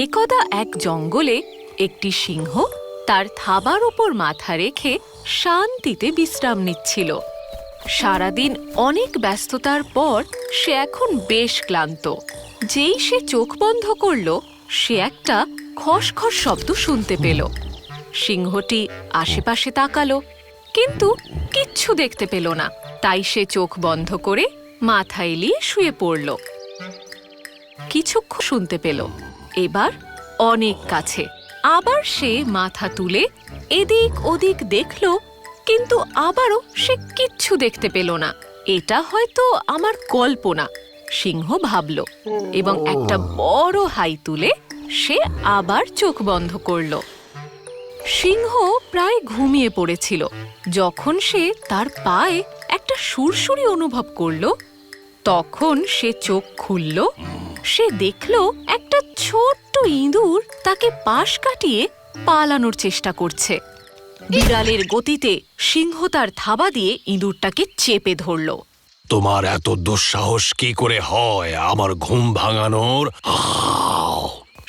একদা এক জঙ্গলে একটি সিংহ তার থাবার ওপর মাথা রেখে শান্তিতে বিশ্রাম নিচ্ছিল। সারাদিন অনেক ব্যস্ততার পর সে এখন বেশ ক্লান্ত। যেই সে চোখ বন্ধ করল, সে একটা খসখস শব্দ শুনতে পেল। সিংহটি আশেপাশে তাকালো, কিন্তু কিচ্ছু দেখতে পেল না। তাই সে চোখ বন্ধ করে মাথা এলিয়ে শুয়ে পড়ল। কিছুক্ষণ শুনতে পেল, এবার অনেক কাছে। আবার সে মাথা তুলে এদিক ওদিক দেখল, কিন্তু আবারও সে কিচ্ছু দেখতে পেল না। এটা হয়তো আমার কল্পনা, সিংহ ভাবল, এবং একটা বড় হাই তুলে সে আবার চোখ বন্ধ করল। সিংহ প্রায় ঘুমিয়ে পড়েছিল যখন সে তার পায়ে একটা সুরসুরি অনুভব করল। তখন সে চোখ খুলল। সে দেখল একটা ছোট্ট ইঁদুর তাকে পাশ কাটিয়ে পালানোর চেষ্টা করছে। বিড়ালের গতিতে সিংহ তার থাবা দিয়ে ইঁদুরটাকে চেপে ধরল। তোমার এত দুঃসাহস কি করে হয় আমার ঘুম ভাঙানোর?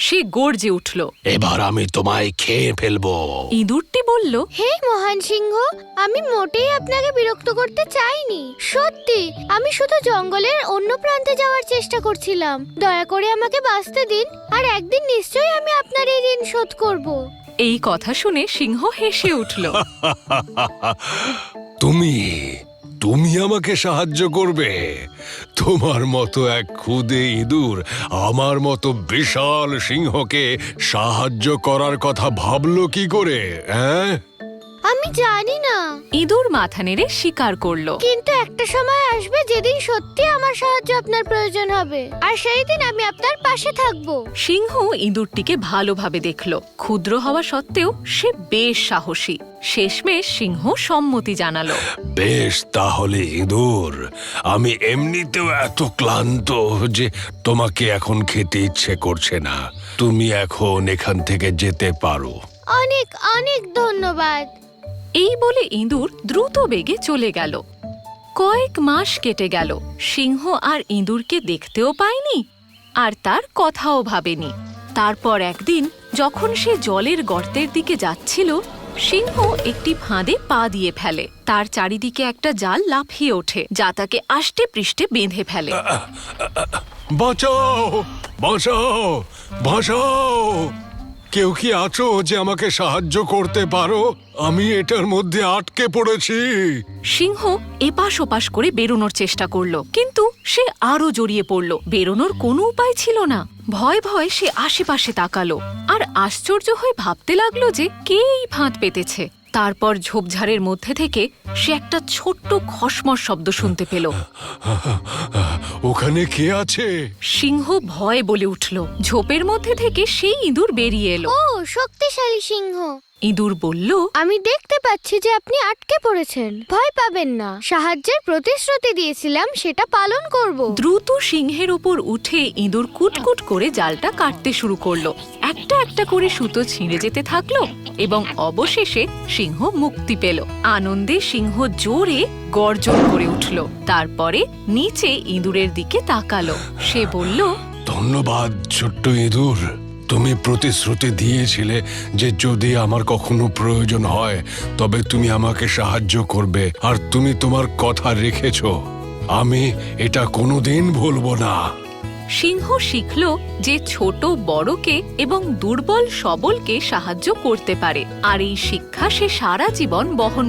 সে গর্জে উঠল, এবার আমি তোমায় খেয়ে ফেলবো। ইঁদুরটি বলল, হে মহান সিংহ, আমি মোটেই আপনাকে বিরক্ত করতে চাইনি। সত্যি, আমি শুধু জঙ্গলের অন্য প্রান্তে যাওয়ার চেষ্টা করছিলাম। দয়া করে আমাকে বাঁচতে দিন, আর একদিন নিশ্চয়ই আমি আপনার এই ঋণ শোধ করব। এই কথা শুনে সিংহ হেসে উঠল। তুমি তুমি আমাকে সাহায্য করবে? তোমার মতো এক ক্ষুদে ইঁদুর আমার মতো বিশাল সিংহকে সাহায্য করার কথা ভাবলো কি করে? আমি জানি না, ইঁদুর মাথা নেড়ে স্বীকার করল। কিন্তু একটা সময় আসবে যেদিন সত্যি আমার সাহায্য আপনার প্রয়োজন হবে, আর সেই দিন আমি আপনার পাশে থাকব। সিংহ ইঁদুরটিকে ভালোভাবে দেখল। ক্ষুদ্র হওয়া সত্ত্বেও সে বেশ সাহসী। শেষমেশ সিংহ সম্মতি জানালো। বেশ, তাহলে ইঁদুর, আমি এমনিতেও এত ক্লান্ত যে তোমাকে এখন খেতে ইচ্ছে করছে না। তুমি এখন এখান থেকে যেতে পারো। অনেক অনেক ধন্যবাদ। এই বলে ইঁদুর দ্রুত বেগে চলে গেল। কয়েক মাস কেটে গেল। সিংহ আর ইঁদুরকে দেখতেও পায়নি, আর তার কথাও ভাবেনি। তারপর একদিন যখন সে জলের গর্তের দিকে যাচ্ছিল, সিংহ একটি ফাঁদে পা দিয়ে ফেলে। তার চারিদিকে একটা জাল লাফিয়ে ওঠে, যা তাকে আষ্টে পৃষ্ঠে বেঁধে ফেলে। বাঁচাও, বাঁচাও, বাঁচাও! কেউ কি আছো যে আমাকে সাহায্য করতে পারো? আমি এটার মধ্যে আটকে পড়েছি। সিংহ এপাশ ওপাশ করে বেরোনোর চেষ্টা করলো, কিন্তু সে আরো জড়িয়ে পড়ল। বেরোনোর কোনো উপায় ছিল না। ভয় ভয় সে আশেপাশে তাকালো, আর আশ্চর্য হয়ে ভাবতে লাগলো যে কে এই ফাঁদ পেতেছে। তারপর ঝোপঝাড়ের মধ্যে থেকে সে একটা ছোট্ট খসমস শব্দ শুনতে পেল। ওখানে কে আছে? সিংহ ভয়ে বলে উঠল। ঝোপের মধ্যে থেকে সেই ইঁদুর বেরিয়ে এলো। ও শক্তিশালী সিংহ! ইঁদুর বলল, আমি দেখতে পাচ্ছি যে আপনি আটকে পড়েছেন। ভয় পাবেন না, সাহায্যের প্রতিশ্রুতি দিয়েছিলাম, সেটা পালন করব। দ্রুত সিংহের ওপর উঠে ইঁদুর কুটকুট করে জালটা কাটতে শুরু করলো। একটা একটা করে সুতো ছিঁড়ে যেতে থাকলো, এবং অবশেষে সিংহ মুক্তি পেল। আনন্দে সিংহ জোরে গর্জন করে উঠল। তারপরে নিচে ইঁদুরের দিকে তাকালো। সে বলল, ধন্যবাদ ছোট্ট ইঁদুর। তুমি প্রতিশ্রুতি দিয়েছিলে যে যদি আমার কখনো প্রয়োজন হয় তবে তুমি আমাকে সাহায্য করবে, আর তুমি তোমার কথা রেখেছো। আমি এটা কোনোদিন ভুলবো না। সিংহ শিখল যে ছোট বড়কে এবং দুর্বল সবলকে সাহায্য করতে পারে, আর এই শিক্ষা সে সারা জীবন বহন